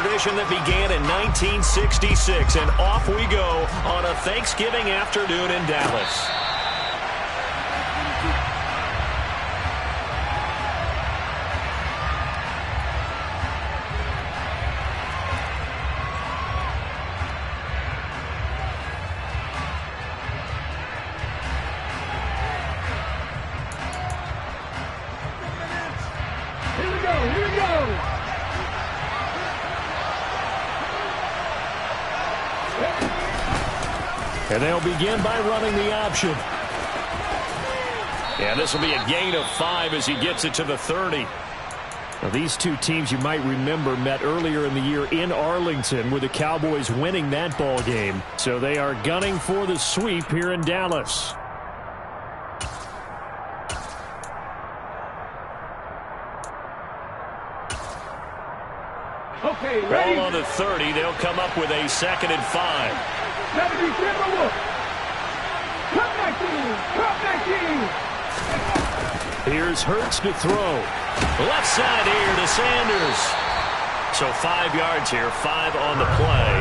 tradition that began in 1966, and off we go on a Thanksgiving afternoon in Dallas. And they'll begin by running the option. And this will be a gain of 5 as he gets it to the 30. Now, these two teams, you might remember, met earlier in the year in Arlington with the Cowboys winning that ball game. So they are gunning for the sweep here in Dallas. Okay, ready. Ball on the 30. They'll come up with a 2nd and 5. Here's Hurts to throw. Left side here to Sanders. So 5 yards here, 5 on the play.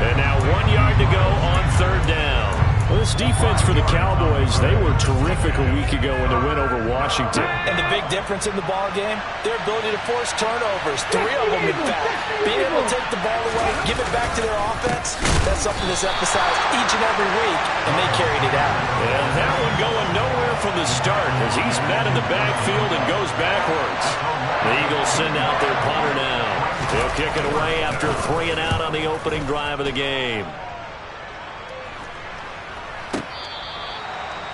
And now 1 yard to go on 3rd down. Well, this defense for the Cowboys, they were terrific a week ago in the win over Washington. And the big difference in the ball game, their ability to force turnovers, 3 of them in fact. Being able to take the ball away, give it back to their offense, that's something that's emphasized each and every week, and they carried it out. And that one going nowhere from the start as he's met in the backfield and goes backwards. The Eagles send out their punter now. They'll kick it away after 3 and out on the opening drive of the game.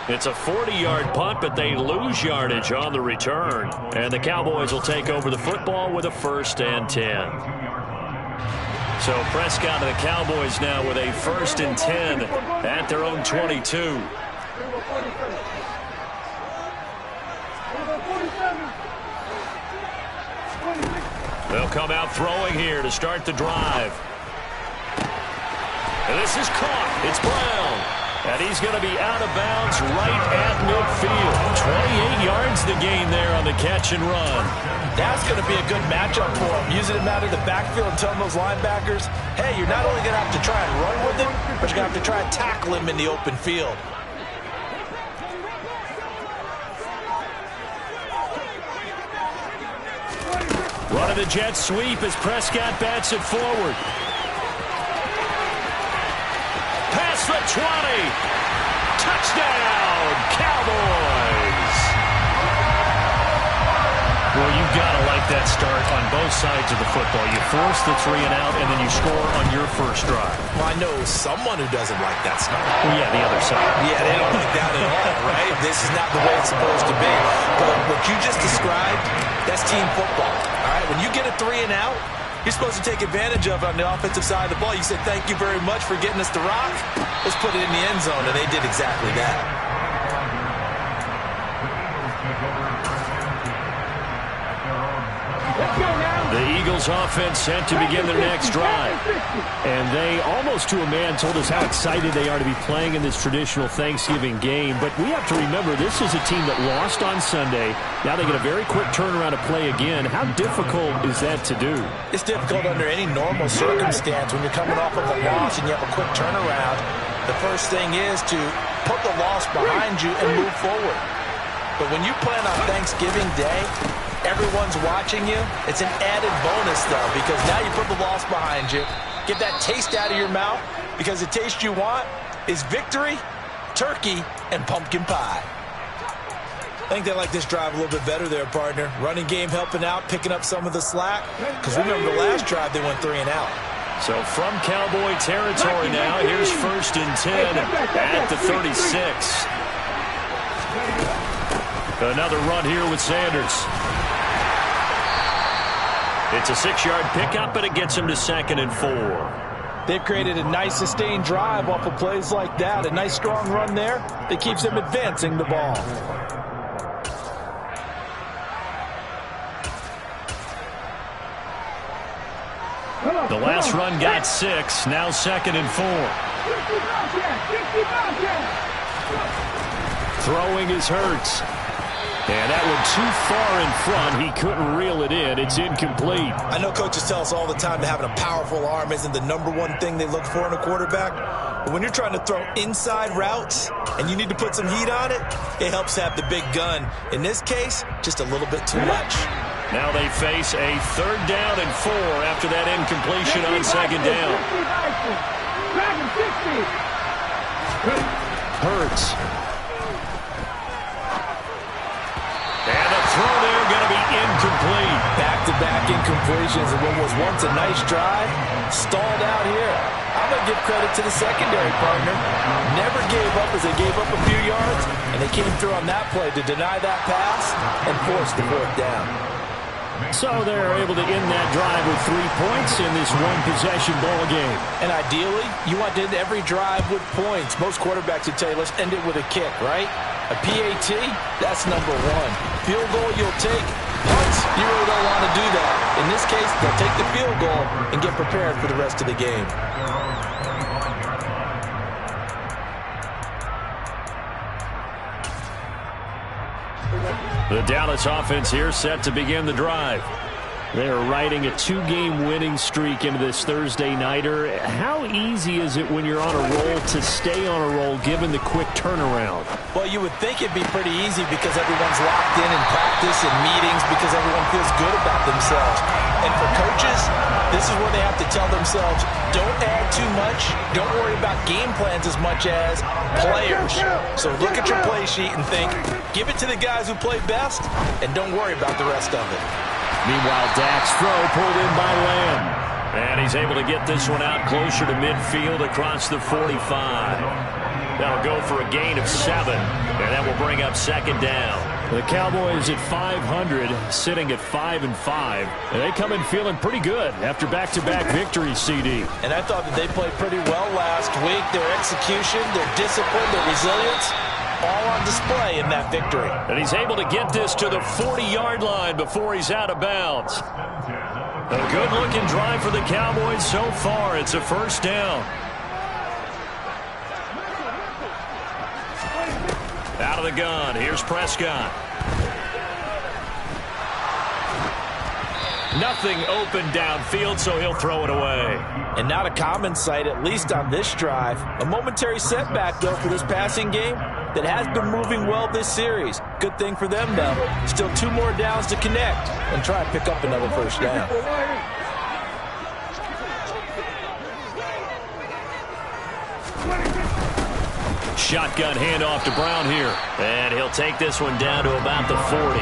It's a 40-yard punt, but they lose yardage on the return. And the Cowboys will take over the football with a 1st and 10. So Prescott and the Cowboys now with a 1st and 10 at their own 22. They'll come out throwing here to start the drive. And this is caught. It's Brown. And he's going to be out of bounds right at midfield. 28 yards to gain there on the catch and run. That's going to be a good matchup for him. Using him out of the backfield and telling those linebackers, hey, you're not only going to have to try and run with him, but you're going to have to try and tackle him in the open field. Running the jet sweep as Prescott bats it forward. Past the 20. Touchdown, Cowboys. Well, you've got to like that start on both sides of the football. You force the 3 and out, and then you score on your first drive. Well, I know someone who doesn't like that start. Well, yeah, the other side. Yeah, they don't like that at all, right? This is not the way it's supposed to be. But what you just described, that's team football. All right, when you get a 3 and out, you're supposed to take advantage of it on the offensive side of the ball. You said, thank you very much for getting us the rock. Let's put it in the end zone, and they did exactly that. The Eagles offense set to begin their next drive. And they, almost to a man, told us how excited they are to be playing in this traditional Thanksgiving game. But we have to remember, this is a team that lost on Sunday. Now they get a very quick turnaround to play again. How difficult is that to do? It's difficult under any normal circumstance when you're coming off of a loss and you have a quick turnaround. The first thing is to put the loss behind you and move forward. But when you plan on Thanksgiving Day, everyone's watching you. It's an added bonus, though, because now you put the loss behind you. Get that taste out of your mouth, because the taste you want is victory, turkey, and pumpkin pie. I think they like this drive a little bit better there, partner. Running game helping out, picking up some of the slack. Because remember, the last drive they went 3 and out. So from Cowboy territory now, here's 1st and 10 at the 36. Another run here with Sanders. It's a 6-yard pickup, but it gets him to 2nd and 4. They've created a nice sustained drive off of plays like that. A nice strong run there that keeps them advancing the ball. The last run got 6. Now 2nd and 4. Throwing is Hurts. And that one too far in front. He couldn't reel it in. It's incomplete. I know coaches tell us all the time that having a powerful arm isn't the #1 thing they look for in a quarterback. But when you're trying to throw inside routes and you need to put some heat on it, it helps to have the big gun. In this case, just a little bit too much. Now they face a 3rd down and 4 after that incompletion on 2nd down. Hurts. And the throw there going to be incomplete. Back-to-back incompletions and what was once a nice drive stalled out here. I'm going to give credit to the secondary partner. Never gave up as they gave up a few yards, and they came through on that play to deny that pass and force the 4th down. So they're able to end that drive with 3 points in this one-possession ball game. And ideally, you want to end every drive with points. Most quarterbacks would tell you, let's end it with a kick, right? A PAT, that's #1. Field goal, you'll take. Punts, you really don't want to do that. In this case, they'll take the field goal and get prepared for the rest of the game. The Dallas offense here set to begin the drive. They're riding a 2-game winning streak into this Thursday nighter. How easy is it when you're on a roll to stay on a roll given the quick turnaround? Well, you would think it'd be pretty easy because everyone's locked in practice and meetings because everyone feels good about themselves. And for coaches, this is where they have to tell themselves, don't add too much. Don't worry about game plans as much as players. So look at your play sheet and think, give it to the guys who play best, and don't worry about the rest of it. Meanwhile, Dak's throw pulled in by Lamb. And he's able to get this one out closer to midfield across the 45. That'll go for a gain of 7, and that will bring up 2nd down. The Cowboys at 500, sitting at 5-5. And they come in feeling pretty good after back-to-back victories, CD. And I thought that they played pretty well last week. Their execution, their discipline, their resilience, all on display in that victory. And he's able to get this to the 40-yard line before he's out of bounds. A good-looking drive for the Cowboys so far. It's a 1st down. Out of the gun. Here's Prescott. Nothing open downfield, so he'll throw it away. And not a common sight, at least on this drive. A momentary setback, though, for this passing game that has been moving well this series. Good thing for them, though. Still 2 more downs to connect and try and pick up another 1st down. Shotgun handoff to Brown here. And he'll take this one down to about the 40.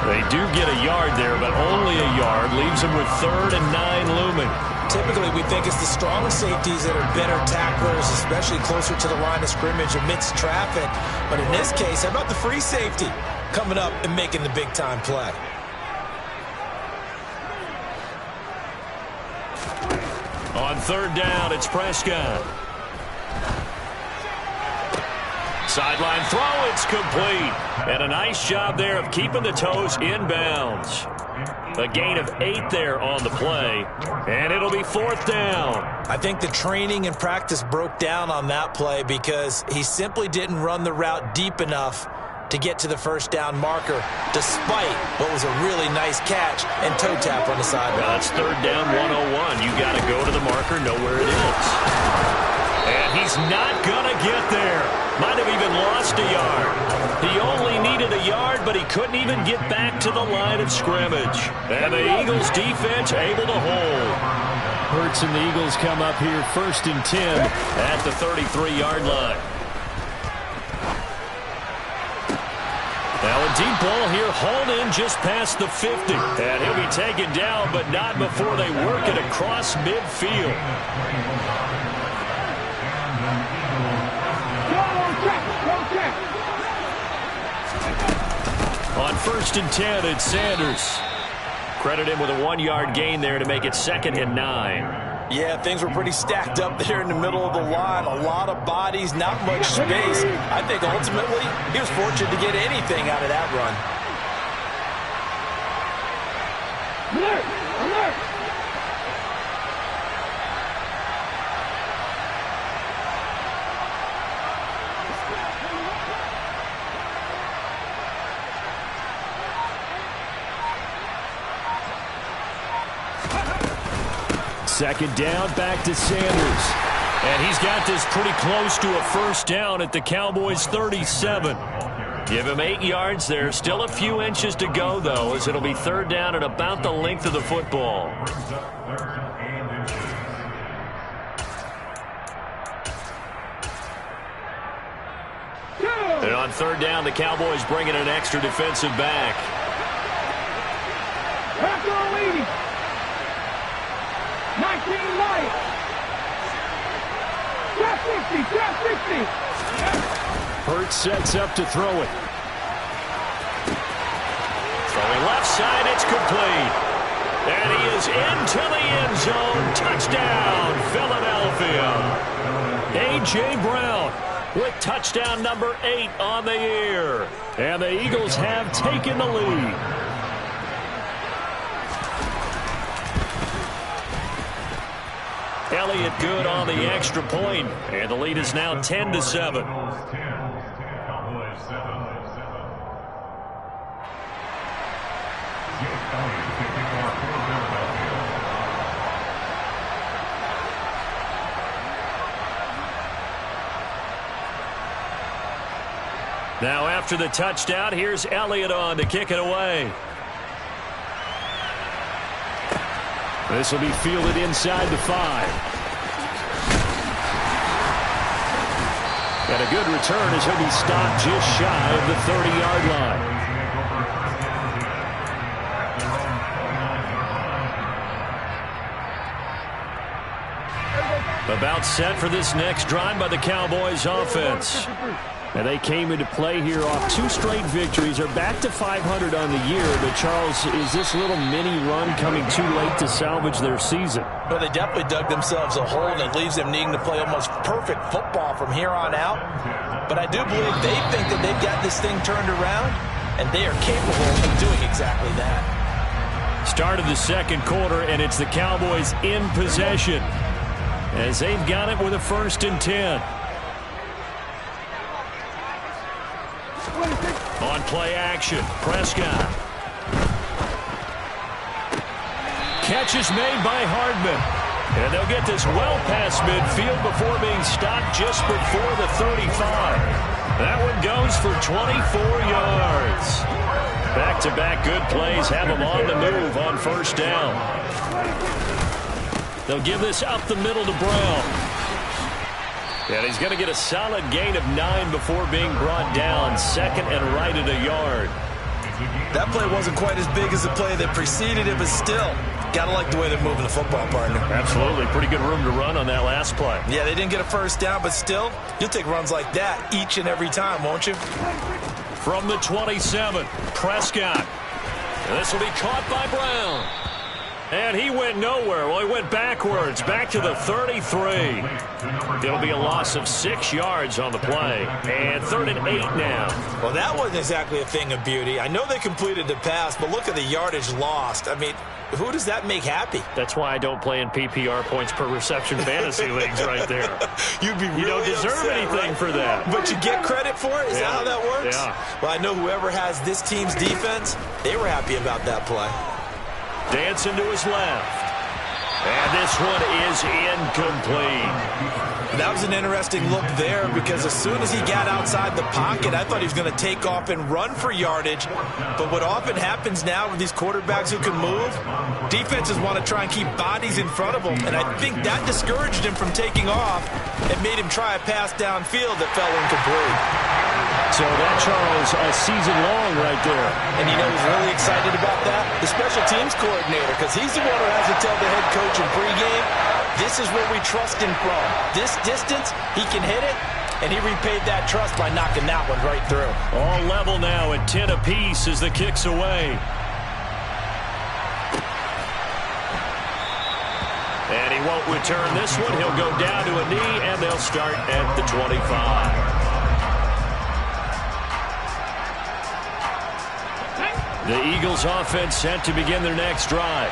They do get a yard there, but only a yard. Leaves them with 3rd and 9 looming. Typically, we think it's the strong safeties that are better tacklers, especially closer to the line of scrimmage amidst traffic. But in this case, how about the free safety coming up and making the big-time play? On 3rd down, it's Prescott. Sideline throw, it's complete. And a nice job there of keeping the toes inbounds. A gain of 8 there on the play. And it'll be 4th down. I think the training and practice broke down on that play because he simply didn't run the route deep enough to get to the 1st down marker, despite what was a really nice catch and toe tap on the sideline. Well, that's 3rd down 101. You got to go to the marker, know where it is. And he's not going to get there. Might have even lost a yard. He only needed a yard, but he couldn't even get back to the line of scrimmage. And the Eagles defense able to hold. Hurts and the Eagles come up here 1st and 10 at the 33-yard line. Now a deep ball here, hauled in just past the 50. And he'll be taken down, but not before they work it across midfield. On 1st and 10, it's Sanders. Credit him with a 1-yard gain there to make it 2nd and 9. Yeah, things were pretty stacked up there in the middle of the line. A lot of bodies, not much space. I think ultimately he was fortunate to get anything out of that run. Alert! Alert! Second down, back to Sanders. And he's got this pretty close to a first down at the Cowboys' 37. Give him 8 yards there. Still a few inches to go, though, as it'll be third down at about the length of the football. And on third down, the Cowboys bring in an extra defensive back. Packer leading. 19 light. Trap 60, trap 60. Hurts sets up to throw it. Throwing left side, it's complete. And he is into the end zone. Touchdown, Philadelphia. A.J. Brown with touchdown number 8 on the year. And the Eagles have taken the lead. Elliott good on the extra point, and the lead is now 10-7. Now after the touchdown, here's Elliott on to kick it away. This will be fielded inside the 5. And a good return as he'll be stopped just shy of the 30-yard line. About set for this next drive by the Cowboys offense. And they came into play here off 2 straight victories. They're back to 500 on the year. But, Charles, is this little mini run coming too late to salvage their season? Well, they definitely dug themselves a hole, and it leaves them needing to play almost perfect football from here on out. But I do believe they think that they've got this thing turned around, and they are capable of doing exactly that. Start of the second quarter, and it's the Cowboys in possession as they've got it with a 1st and 10. On play action, Prescott. Catch is made by Hardman. And they'll get this well past midfield before being stopped just before the 35. That one goes for 24 yards. Back-to-back good plays have them on the move on first down. They'll give this up the middle to Brown. And he's going to get a solid gain of 9 before being brought down. Second and right at a yard. That play wasn't quite as big as the play that preceded it, but still, got to like the way they're moving the football, partner. Absolutely. Pretty good room to run on that last play. Yeah, they didn't get a first down, but still, you'll take runs like that each and every time, won't you? From the 27, Prescott. And this will be caught by Brown. And he went nowhere. Well, he went backwards, back to the 33. It'll be a loss of 6 yards on the play. And 3rd and 8 now. Well, that wasn't exactly a thing of beauty. I know they completed the pass, but look at the yardage lost. I mean, who does that make happy? That's why I don't play in PPR points per reception fantasy leagues right there. You'd be really You don't deserve upset, anything right? for that. But you get credit for it? Is that how that works? Yeah. Well, I know whoever has this team's defense, they were happy about that play. Dancing to his left. And this one is incomplete. That was an interesting look there because as soon as he got outside the pocket, I thought he was going to take off and run for yardage. But what often happens now with these quarterbacks who can move, defenses want to try and keep bodies in front of them. And I think that discouraged him from taking off and made him try a pass downfield that fell incomplete. So that, Charles, a season long right there. And you know who's really excited about that? The special teams coordinator, because he's the one who has to tell the head coach in pregame, this is where we trust him from. This distance, he can hit it, and he repaid that trust by knocking that one right through. All level now at 10 apiece as the kick's away. And he won't return this one. He'll go down to a knee, and they'll start at the 25. The Eagles offense set to begin their next drive.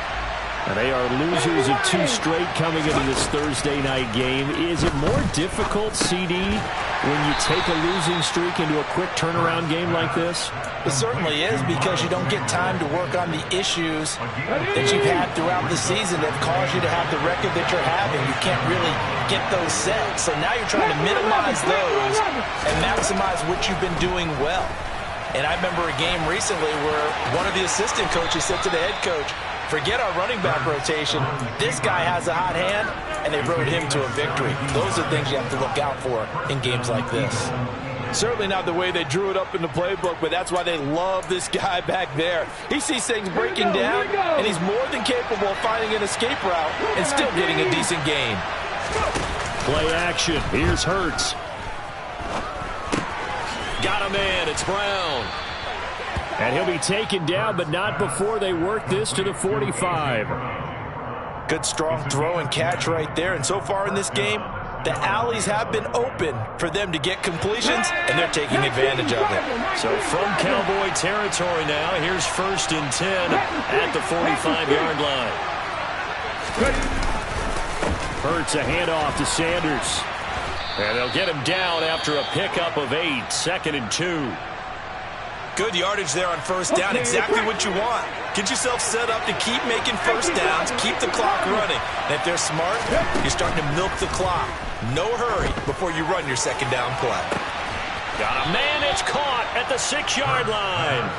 And they are losers of 2 straight coming into this Thursday night game. Is it more difficult, CD, when you take a losing streak into a quick turnaround game like this? It certainly is, because you don't get time to work on the issues that you've had throughout the season that caused you to have the record that you're having. You can't really get those set. So now you're trying to minimize those and maximize what you've been doing well. And I remember a game recently where one of the assistant coaches said to the head coach, forget our running back rotation. This guy has a hot hand, and they rode him to a victory. Those are things you have to look out for in games like this. Certainly not the way they drew it up in the playbook, but that's why they love this guy back there. He sees things breaking down, and he's more than capable of finding an escape route and still getting a decent gain. Play action. Here's Hurts. Got a man. It's Brown. And he'll be taken down, but not before they work this to the 45. Good strong throw and catch right there. And so far in this game, the alleys have been open for them to get completions, and they're taking advantage of it. So from Cowboy territory now, here's 1st and 10 at the 45-yard line. Hurts a handoff to Sanders. And they'll get him down after a pickup of 8, 2nd and 2. Good yardage there on 1st down, exactly what you want. Get yourself set up to keep making 1st downs, keep the clock running. And if they're smart, you're starting to milk the clock. No hurry before you run your 2nd down play. Got a man. It's caught at the 6-yard line.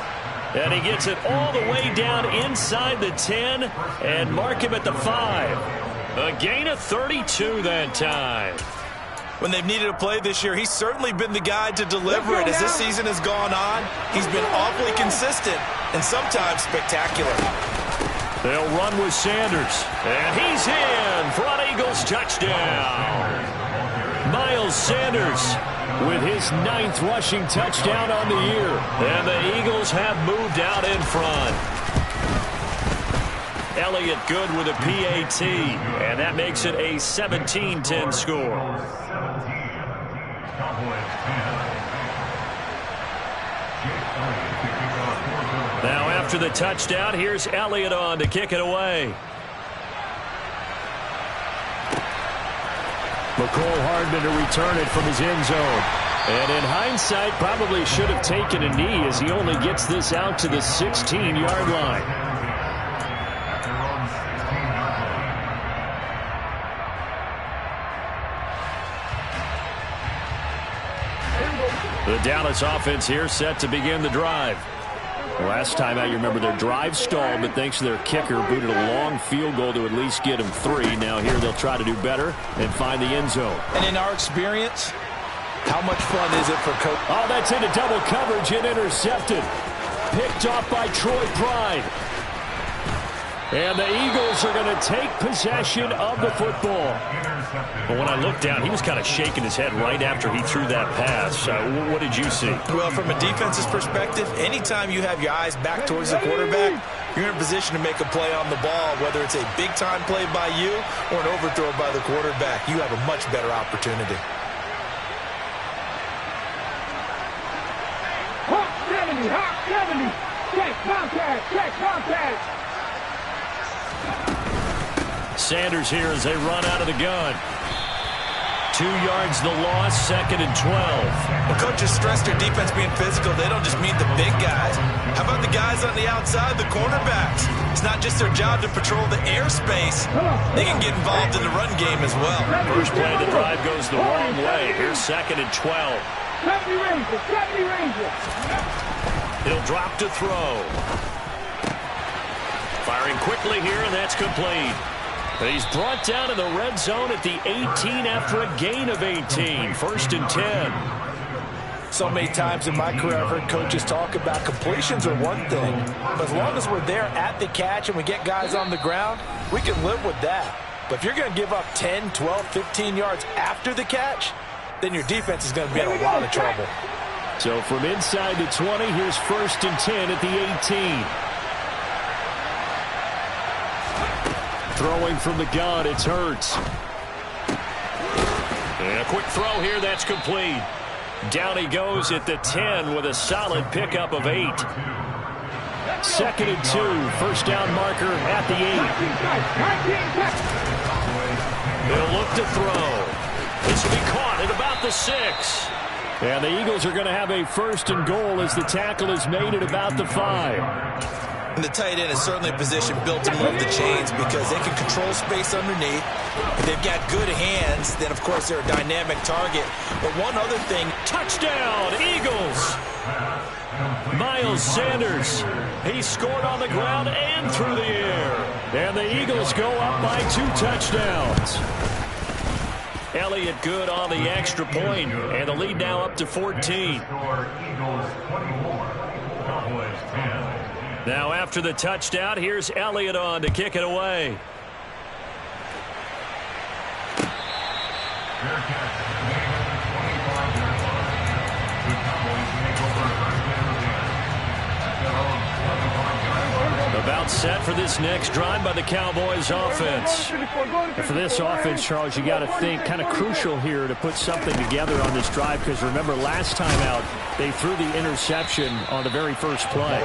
And he gets it all the way down inside the 10 and mark him at the 5. A gain of 32 that time. When they've needed a play this year, he's certainly been the guy to deliver it. As this season has gone on, he's been awfully consistent and sometimes spectacular. They'll run with Sanders. And he's in for an Eagles touchdown. Miles Sanders with his 9th rushing touchdown on the year. And the Eagles have moved out in front. Elliott good with a PAT. And that makes it a 17-10 score. Now after the touchdown, here's Elliott on to kick it away. McCole Hardman to return it from his end zone. And in hindsight, probably should have taken a knee as he only gets this out to the 16-yard line. The Dallas offense here set to begin the drive. Last time out, you remember their drive stalled, but thanks to their kicker, booted a long field goal to at least get them 3. Now here they'll try to do better and find the end zone. And in our experience, how much fun is it for Coach? Oh, that's into double coverage and intercepted. Picked off by Troy Pride. And the Eagles are going to take possession of the football. Well, when I looked down, he was kind of shaking his head right after he threw that pass. What did you see? Well, from a defense's perspective, anytime you have your eyes back towards the quarterback, you're in a position to make a play on the ball, whether it's a big-time play by you or an overthrow by the quarterback. You have a much better opportunity. Hawk 70, Hawk 70. Check contact, check contact. Sanders here as they run out of the gun. 2 yards the loss, 2nd and 12. Well, coaches stress their defense being physical. They don't just mean the big guys. How about the guys on the outside, the cornerbacks? It's not just their job to patrol the airspace. They can get involved in the run game as well. First play of the drive goes the wrong way. Here's 2nd and 12. 70 Rangers, 70 Rangers. He'll drop to throw. Firing quickly here, and that's complete. But he's brought down in the red zone at the 18 after a gain of 18. 1st and 10. So many times in my career, I've heard coaches talk about completions are one thing, but as long as we're there at the catch and we get guys on the ground, we can live with that. But if you're going to give up 10, 12, 15 yards after the catch, then your defense is going to be in a lot of trouble. So from inside the 20, here's 1st and 10 at the 18. Throwing from the gun, it's Hurts. And a quick throw here, that's complete. Down he goes at the 10 with a solid pickup of 8. 2nd and 2. First down marker at the 8. They'll look to throw. This will be caught at about the 6. And the Eagles are going to have a 1st and goal as the tackle is made at about the 5. And the tight end is certainly a position built to move the chains because they can control space underneath. If they've got good hands, then, of course, they're a dynamic target. But one other thing. Touchdown, Eagles! Miles Sanders. He scored on the ground and through the air. And the Eagles go up by 2 touchdowns. Elliott good on the extra point, and the lead now up to 14. Now after the touchdown, here's Elliott on to kick it away. About set for this next drive by the Cowboys offense. And for this offense, Charles, you got to think kind of crucial here to put something together on this drive because remember last time out they threw the interception on the very first play.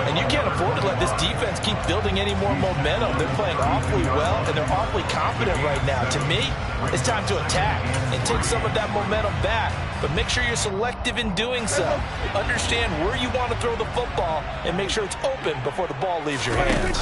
And you can't afford to let this defense keep building any more momentum. They're playing awfully well and they're awfully confident right now. To me, it's time to attack and take some of that momentum back. But make sure you're selective in doing so. Understand where you want to throw the football and make sure it's open before the ball leaves your hands.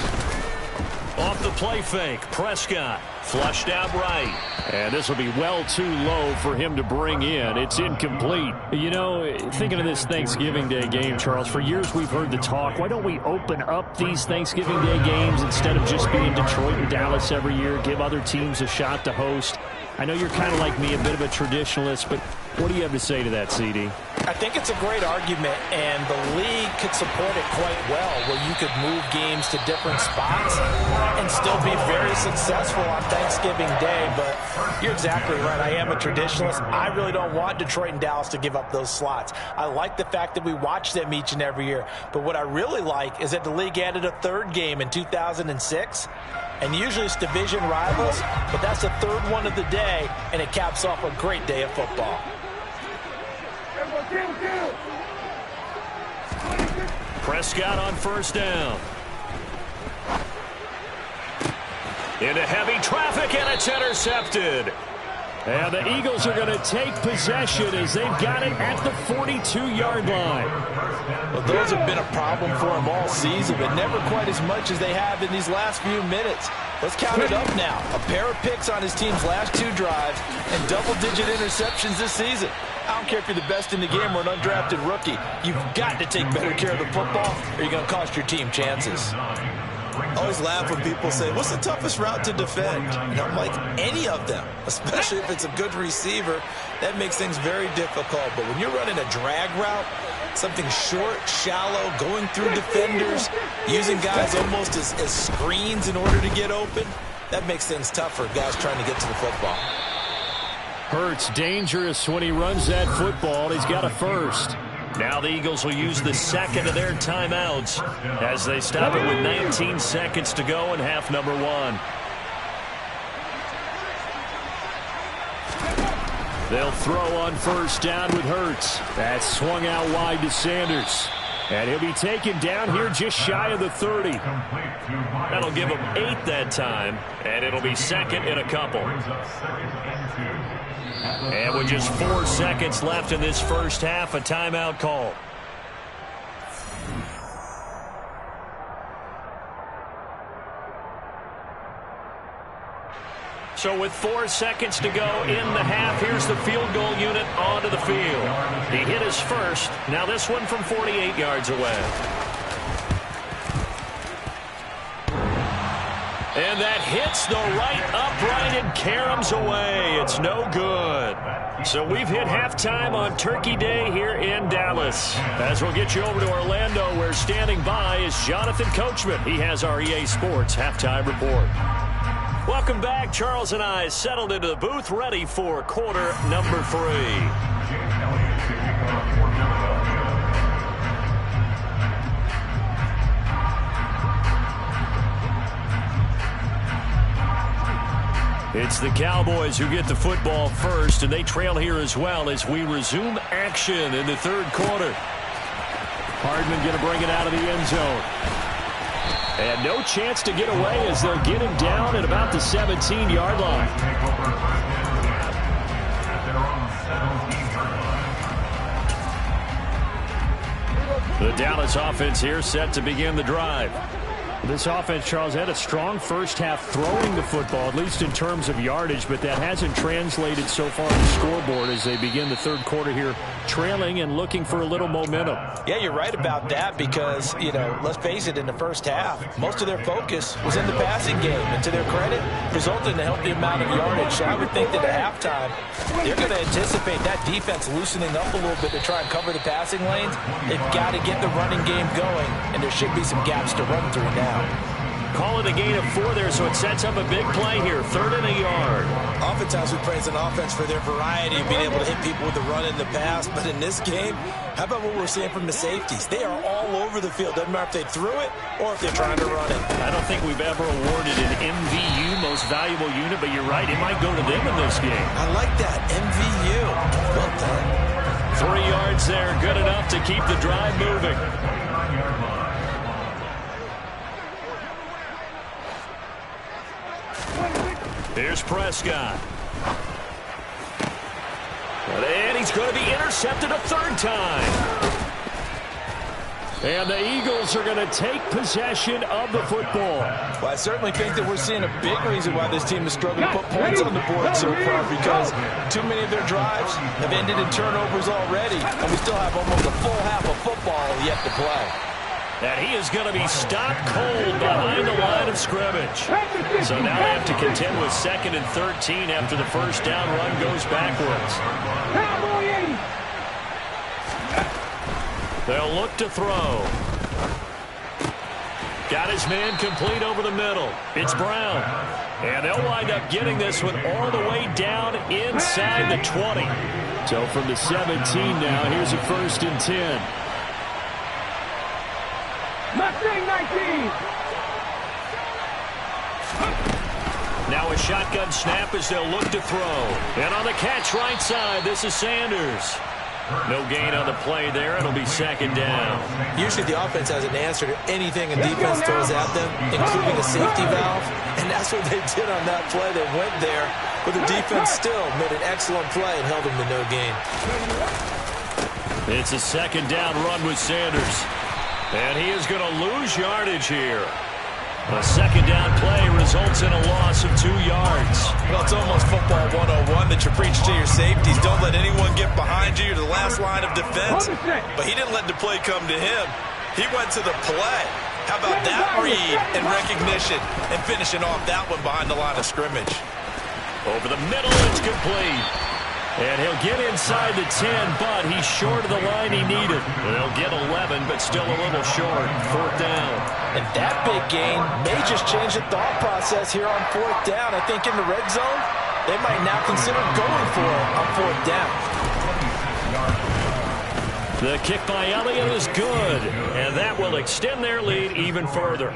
Off the play fake, Prescott flushed out right. And this will be well too low for him to bring in. It's incomplete. You know, thinking of this Thanksgiving Day game, Charles, for years we've heard the talk, why don't we open up these Thanksgiving Day games instead of just being Detroit and Dallas every year, give other teams a shot to host? I know you're kind of like me, a bit of a traditionalist, but what do you have to say to that, CD? I think it's a great argument, and the league could support it quite well, where you could move games to different spots and still be very successful on Thanksgiving Day. But you're exactly right. I am a traditionalist. I really don't want Detroit and Dallas to give up those slots. I like the fact that we watch them each and every year. But what I really like is that the league added a 3rd game in 2006. And usually it's division rivals, but that's the 3rd one of the day, and it caps off a great day of football. Prescott on first down. Into heavy traffic, and it's intercepted. And the Eagles are going to take possession as they've got it at the 42-yard line. Well, those have been a problem for them all season, but never quite as much as they have in these last few minutes. Let's count it up now. A pair of picks on his team's last 2 drives and double-digit interceptions this season. I don't care if you're the best in the game or an undrafted rookie. You've got to take better care of the football or you're going to cost your team chances. I always laugh when people say, what's the toughest route to defend? And I'm like, any of them, especially if it's a good receiver. That makes things very difficult. But when you're running a drag route, something short, shallow, going through defenders, using guys almost as screens in order to get open, that makes things tough for guys trying to get to the football. Hurts dangerous when he runs that football. He's got a 1st. Now the Eagles will use the 2nd of their timeouts as they stop it with 19 seconds to go in half number 1. They'll throw on first down with Hurts. That swung out wide to Sanders. And he'll be taken down here just shy of the 30. That'll give him 8 that time, and it'll be 2nd in a couple. And with just 4 seconds left in this first half, a timeout call. So with 4 seconds to go in the half, here's the field goal unit onto the field. He hit his first. Now this one from 48 yards away. And that hits the right upright and caroms away. It's no good. So we've hit halftime on Turkey Day here in Dallas. As we'll get you over to Orlando, where standing by is Jonathan Coachman. He has our EA Sports Halftime Report. Welcome back. Charles and I settled into the booth, ready for quarter number 3. It's the Cowboys who get the football first, and they trail here as well as we resume action in the 3rd quarter. Hardman going to bring it out of the end zone. And no chance to get away as they'll get him down at about the 17-yard line. The Dallas offense here set to begin the drive. This offense, Charles, had a strong first half throwing the football, at least in terms of yardage, but that hasn't translated so far on the scoreboard as they begin the third quarter here, trailing and looking for a little momentum. Yeah, you're right about that because, let's face it, in the first half, most of their focus was in the passing game, and to their credit, resulted in a healthy amount of yardage. So I would think that at halftime, they're going to anticipate that defense loosening up a little bit to try and cover the passing lanes. They've got to get the running game going, and there should be some gaps to run through now. Call it a gain of 4 there, so it sets up a big play here. 3rd and a yard. Oftentimes we praise an offense for their variety of being able to hit people with the run in the pass, but in this game, how about what we're seeing from the safeties? They are all over the field. Doesn't matter if they threw it or if they're trying to run it. I don't think we've ever awarded an MVU, most valuable unit, but you're right, it might go to them in this game. I like that, MVU. Well done. 3 yards there, good enough to keep the drive moving. Here's Prescott. And he's going to be intercepted a 3rd time. And the Eagles are going to take possession of the football. Well, I certainly think that we're seeing a big reason why this team is struggling to put points on the board so far, because too many of their drives have ended in turnovers already, and we still have almost a full half of football yet to play. And he is going to be stopped cold behind the line of scrimmage. So now they have to contend with 2nd and 13 after the first down run goes backwards. They'll look to throw. Got his man complete over the middle. It's Brown. And they'll wind up getting this one all the way down inside the 20. So from the 17 now, here's a 1st and 10. Mustang 19. Now a shotgun snap as they'll look to throw. And on the catch right side, this is Sanders. No gain on the play there. It'll be 2nd down. Usually the offense has an answer to anything a defense throws at them, including a safety valve. And that's what they did on that play. They went there, but the defense still made an excellent play and held them to no gain. It's a 2nd down run with Sanders. And he is going to lose yardage here. A 2nd down play results in a loss of 2 yards. Well, it's almost football 101 that you preach to your safeties. Don't let anyone get behind you. You're the last line of defense. But he didn't let the play come to him. He went to the play. How about that read and recognition and finishing off that one behind the line of scrimmage? Over the middle, it's complete. And he'll get inside the 10, but he's short of the line he needed. They'll get 11, but still a little short. 4th down. And that big gain may just change the thought process here on 4th down. I think in the red zone, they might now consider going for it on 4th down. The kick by Elliott is good, and that will extend their lead even further.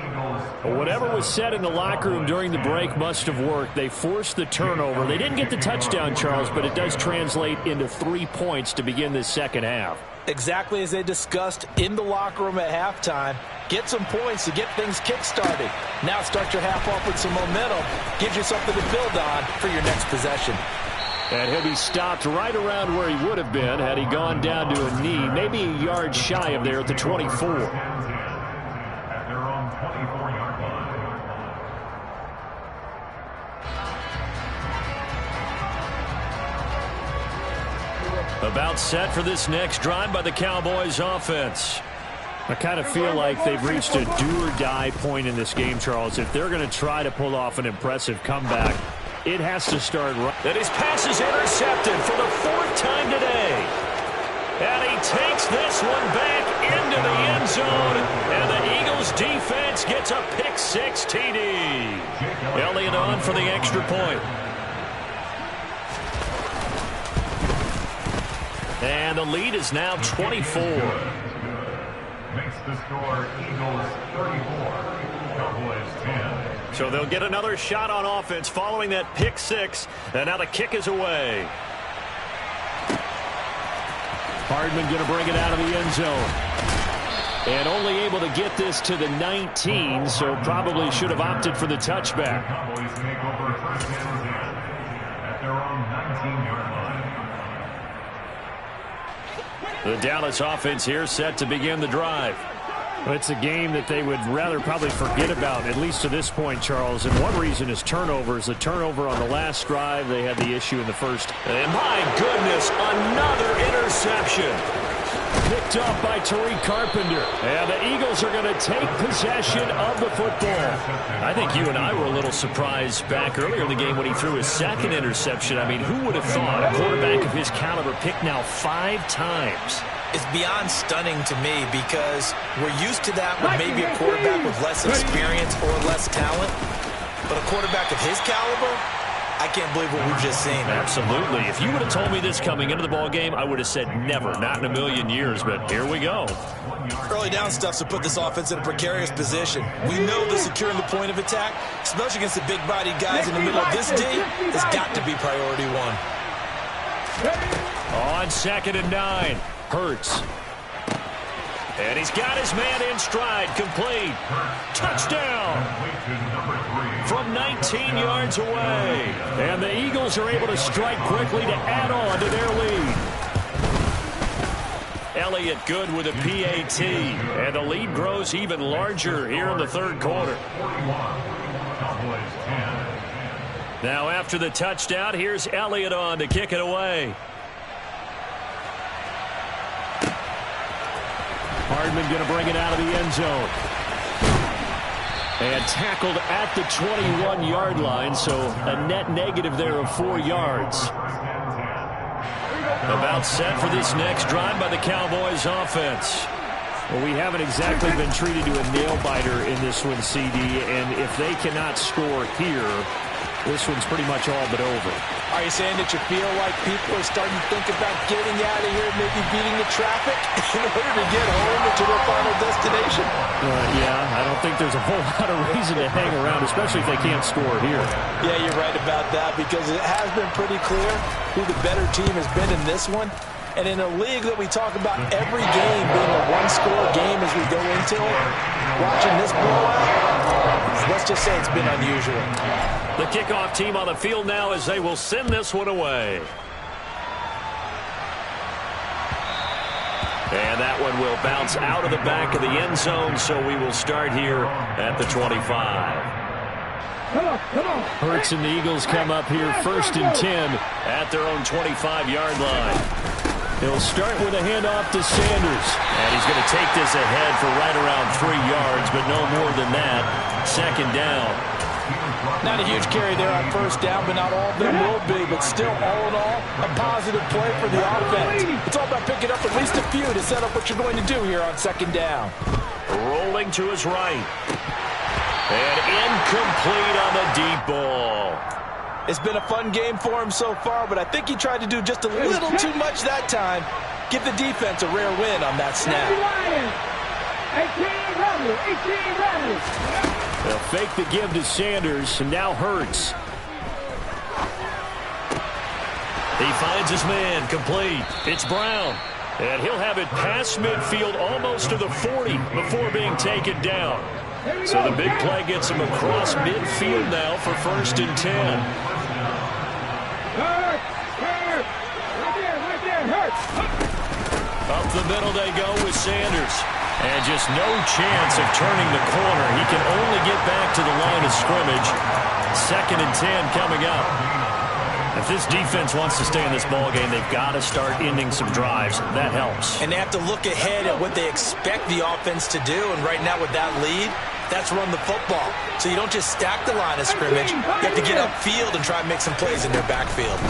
Whatever was said in the locker room during the break must have worked. They forced the turnover. They didn't get the touchdown, Charles, but it does translate into 3 points to begin this 2nd half. Exactly as they discussed in the locker room at halftime. Get some points to get things kick-started. Now start your half off with some momentum. Gives you something to build on for your next possession. And he'll be stopped right around where he would have been had he gone down to a knee, maybe a yard shy of there at the 24. About set for this next drive by the Cowboys offense. I kind of feel like they've reached a do-or-die point in this game, Charles. If they're going to try to pull off an impressive comeback, it has to start right. And his pass is intercepted for the 4th time today. And he takes this one back into the end zone. And the Eagles defense gets a pick-6 TD. Elliott on for the extra point. And the lead is now 24. Makes the score Eagles 34, Cowboys 10. So they'll get another shot on offense following that pick-6. And now the kick is away. Hardman going to bring it out of the end zone. And only able to get this to the 19, so probably should have opted for the touchback. Cowboys take over first and 10 at their own 19-yard line. The Dallas offense here set to begin the drive. It's a game that they would rather probably forget about, at least to this point, Charles. And one reason is turnovers. The turnover on the last drive, they had the issue in the first. And my goodness, another interception. Picked up by Tariq Carpenter. And the Eagles are going to take possession of the football. I think you and I were a little surprised back earlier in the game when he threw his second interception. I mean, who would have thought a quarterback of his caliber picked now 5 times? It's beyond stunning to me because we're used to that with maybe a quarterback with less experience or less talent. But a quarterback of his caliber, I can't believe what we've just seen. Absolutely. If you would have told me this coming into the ball game, I would have said never, not in a million years. But here we go. Early down stuff to put this offense in a precarious position. We know that securing the point of attack, especially against the big-bodied guys in the middle of this D, has got to be priority one. On 2nd and 9. Hurts. And he's got his man in stride. Complete. Touchdown. From 19 yards away. And the Eagles are able to strike quickly to add on to their lead. Elliott good with a PAT. And the lead grows even larger here in the third quarter. Now after the touchdown, here's Elliott on to kick it away. Hardman going to bring it out of the end zone. And tackled at the 21-yard line, so a net negative there of 4 yards. About set for this next drive by the Cowboys offense. Well, we haven't exactly been treated to a nail-biter in this one, CD, and if they cannot score here, this one's pretty much all but over. Are you saying that you feel like people are starting to think about getting out of here, maybe beating the traffic in order to get home or to their final destination? Yeah, I don't think there's a whole lot of reason to hang around, especially if they can't score here. Yeah, you're right about that because it has been pretty clear who the better team has been in this one. And in a league that we talk about every game being a one-score game as we go into it, watching this blowout, let's just say it's been unusual. The kickoff team on the field now as they will send this one away. And that one will bounce out of the back of the end zone, so we will start here at the 25. Hurts and the Eagles come up here 1st and 10 at their own 25-yard line. They'll start with a handoff to Sanders. And he's going to take this ahead for right around 3 yards, but no more than that. 2nd down. Not a huge carry there on 1st down, but not all of them will be. But still, all in all, a positive play for the offense. It's all about picking up at least a few to set up what you're going to do here on 2nd down. Rolling to his right. And incomplete on the deep ball. It's been a fun game for him so far, but I think he tried to do just a little too much that time. Give the defense a rare win on that snap. 18 runners. They'll fake the give to Sanders, and now Hurts. He finds his man, complete. It's Brown. And he'll have it past midfield almost to the 40 before being taken down. So the big play gets him across midfield now for 1st and 10. Up the middle they go with Sanders. And just no chance of turning the corner. He can only get back to the line of scrimmage. 2nd and 10 coming up. If this defense wants to stay in this ballgame, they've got to start ending some drives. That helps. And they have to look ahead at what they expect the offense to do. And right now with that lead, that's run the football. So you don't just stack the line of scrimmage. You have to get upfield and try and make some plays in their backfield.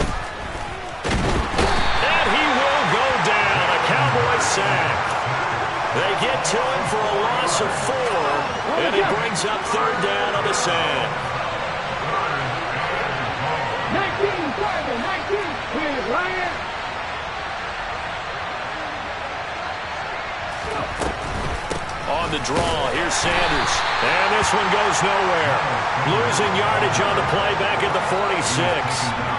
And he will go down. A Cowboy sack. They get to him for a loss of 4. And he brings up 3rd down on the sack. 19, here's Ryan. On the draw, here's Sanders. And this one goes nowhere. Losing yardage on the play back at the 46.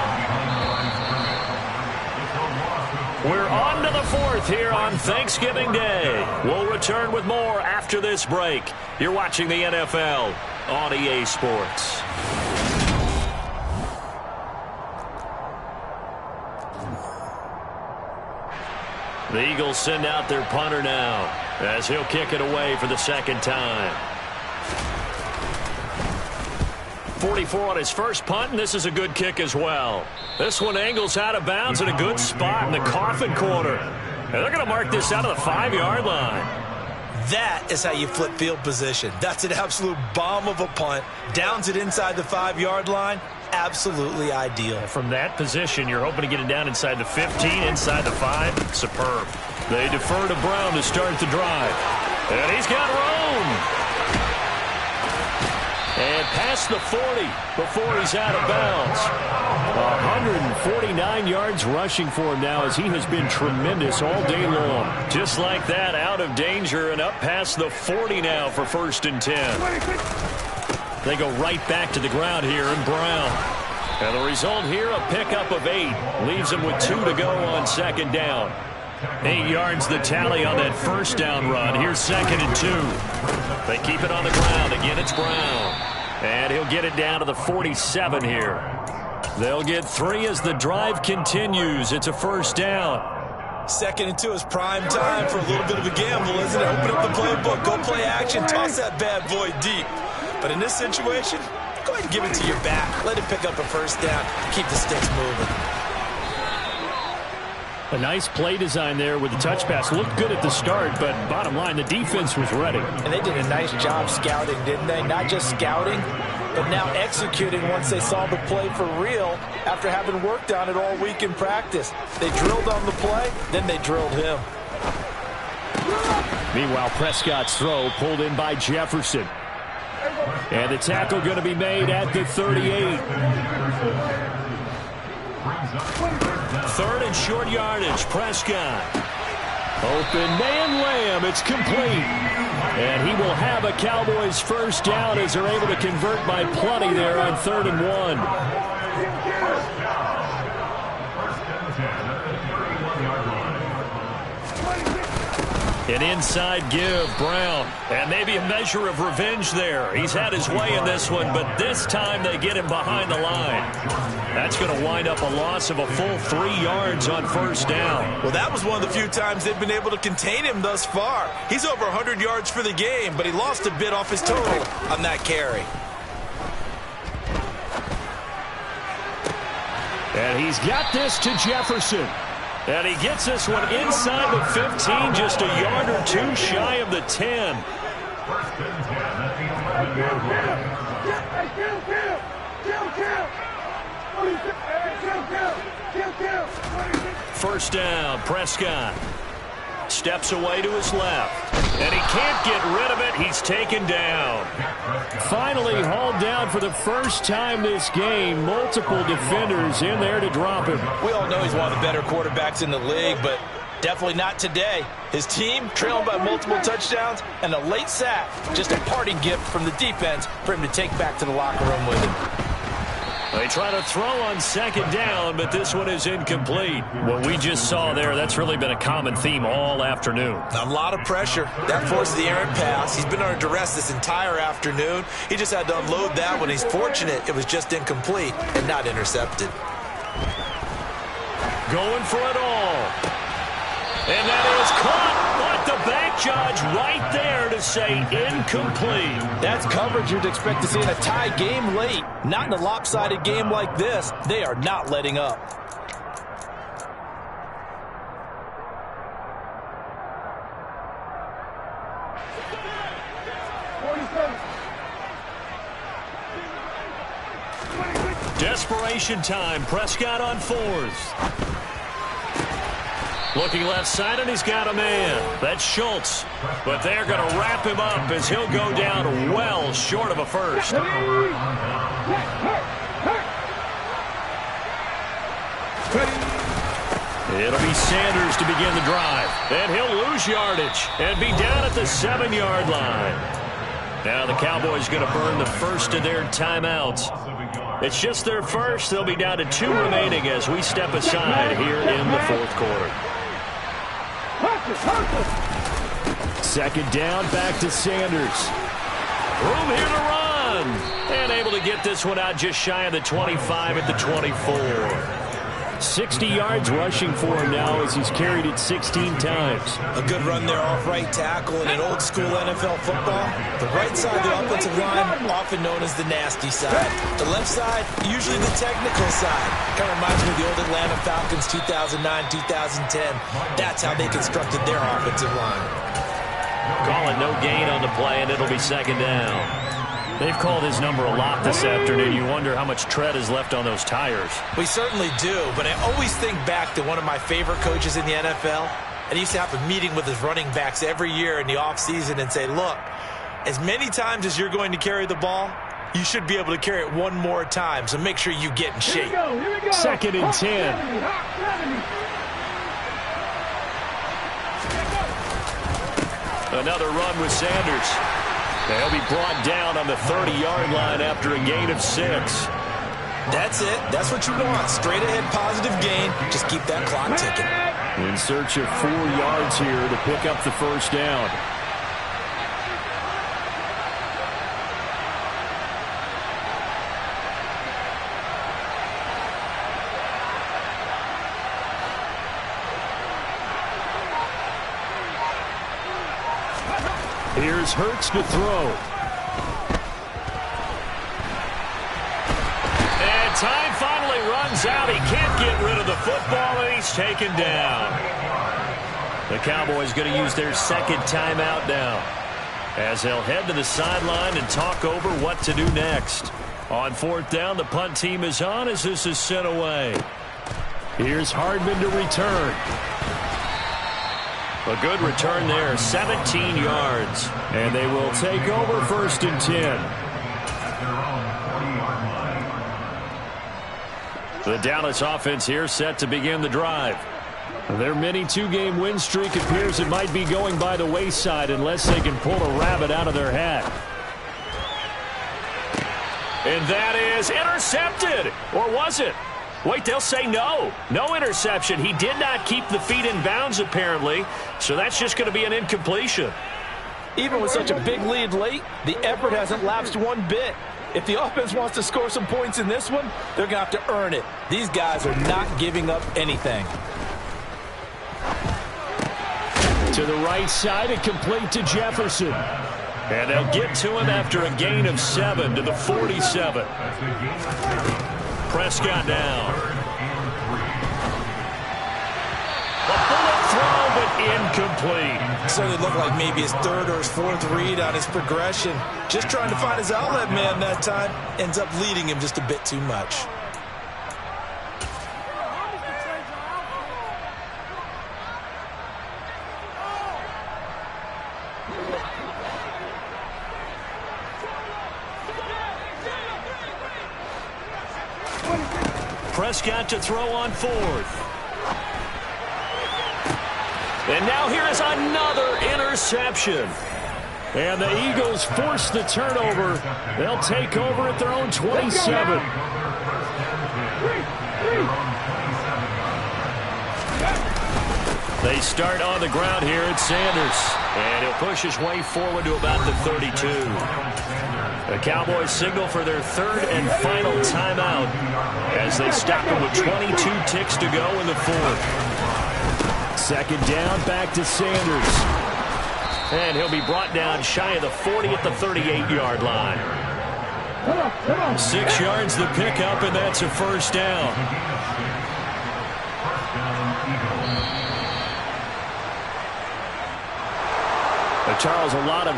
We're on to the fourth here on Thanksgiving Day. We'll return with more after this break. You're watching the NFL on EA Sports. The Eagles send out their punter now as he'll kick it away for the second time. 44 on his first punt, and this is a good kick as well. This one angles out of bounds in a good spot in the coffin corner. And they're going to mark this out of the 5-yard line. That is how you flip field position. That's an absolute bomb of a punt. Downs it inside the 5-yard line. Absolutely ideal. From that position, you're hoping to get it down inside the 15, inside the 5. Superb. They defer to Brown to start the drive. And he's got room. And past the 40 before he's out of bounds. 149 yards rushing for him now as he has been tremendous all day long. Just like that, out of danger and up past the 40 now for 1st and 10. They go right back to the ground here in Brown. And the result here, a pickup of 8. Leaves him with 2 to go on 2nd down. 8 yards the tally on that 1st down run. Here's 2nd and 2. They keep it on the ground. Again, it's Brown. And he'll get it down to the 47 here. They'll get 3 as the drive continues. It's a 1st down. 2nd and 2 is prime time for a little bit of a gamble, isn't it? Open up the playbook, go play action, toss that bad boy deep. But in this situation, go ahead and give it to your back. Let it pick up a 1st down. Keep the sticks moving. A nice play design there with the touch pass. Looked good at the start, but bottom line, the defense was ready. And they did a nice job scouting, didn't they? Not just scouting, but now executing once they saw the play for real after having worked on it all week in practice. They drilled on the play, then they drilled him. Meanwhile, Prescott's throw pulled in by Jefferson. And the tackle going to be made at the 38. 3rd and short yardage, Prescott. Open man Lamb, it's complete. And he will have a Cowboys 1st down as they're able to convert by plenty there on 3rd and 1. An inside give, Brown. And maybe a measure of revenge there. He's had his way in this one, but this time they get him behind the line. That's going to wind up a loss of a full 3 yards on 1st down. Well, that was one of the few times they've been able to contain him thus far. He's over 100 yards for the game, but he lost a bit off his total on that carry. And he's got this to Jefferson. And he gets this one inside the 15, just a yard or 2 shy of the 10. 1st down, Prescott. Steps away to his left. And he can't get rid of it. He's taken down. Finally hauled down for the first time this game. Multiple defenders in there to drop him. We all know he's one of the better quarterbacks in the league, but definitely not today. His team trailing by multiple touchdowns and a late sack. Just a parting gift from the defense for him to take back to the locker room with him. They try to throw on 2nd down, but this one is incomplete. What we just saw there, that's really been a common theme all afternoon. A lot of pressure. That forced the errant pass. He's been under duress this entire afternoon. He just had to unload that one. He's fortunate it was just incomplete and not intercepted. Going for it all. And that is caught. But the back judge right there to say incomplete. That's coverage you'd expect to see in a tie game late. Not in a lopsided game like this. They are not letting up. Desperation time. Prescott on 4th. Looking left side, and he's got a man. That's Schultz. But they're going to wrap him up as he'll go down well short of a 1st. It'll be Sanders to begin the drive. And he'll lose yardage and be down at the 7-yard line. Now the Cowboys going to burn the first of their timeouts. It's just their first. They'll be down to 2 remaining as we step aside here in the fourth quarter. Second down, back to Sanders. Room here to run. And able to get this one out just shy of the 25 at the 24. 60 yards rushing for him now as he's carried it 16 times. A good run there off right tackle in an old school NFL football. The right side of the offensive line, often known as the nasty side. The left side, usually the technical side. Kind of reminds me of the old Atlanta Falcons 2009, 2010. That's how they constructed their offensive line. Call it no gain on the play, and it'll be second down. They've called his number a lot this afternoon. You wonder how much tread is left on those tires. We certainly do, but I always think back to one of my favorite coaches in the NFL. And he used to have a meeting with his running backs every year in the offseason and say, look, as many times as you're going to carry the ball, you should be able to carry it one more time, so make sure you get in shape. Here we go. Second and 10. Another run with Sanders. They'll be brought down on the 30-yard line after a gain of 6. That's it. That's what you want. Straight ahead positive gain. Just keep that clock ticking. In search of 4 yards here to pick up the first down. Here's Hurts to throw. And time finally runs out. He can't get rid of the football, and he's taken down. The Cowboys going to use their second timeout now, as they'll head to the sideline and talk over what to do next. On fourth down, the punt team is on as this is sent away. Here's Hardman to return. A good return there, 17 yards. And they will take over first and 10. The Dallas offense here set to begin the drive. Their mini 2-game win streak appears it might be going by the wayside unless they can pull a rabbit out of their hat. And that is intercepted. Or was it? Wait, they'll say no. No interception. He did not keep the feet in bounds, apparently. So that's just going to be an incompletion. Even with such a big lead late, the effort hasn't lapsed one bit. If the offense wants to score some points in this one, they're going to have to earn it. These guys are not giving up anything. To the right side and complete to Jefferson. And they'll get to him after a gain of 7 to the 47. Prescott down. A bullet throw, but incomplete. Certainly looked like maybe his third or his fourth read on his progression. Just trying to find his outlet man that time. Ends up leading him just a bit too much. Prescott to throw on fourth. And now here is another interception. And the Eagles force the turnover. They'll take over at their own 27. They start on the ground here at Sanders. And he'll push his way forward to about the 32. The Cowboys signal for their third and final timeout as they stop him with 22 ticks to go in the fourth. Second down, back to Sanders. And he'll be brought down shy of the 40 at the 38-yard line. 6 yards the pickup, and that's a first down. Charles, a lot of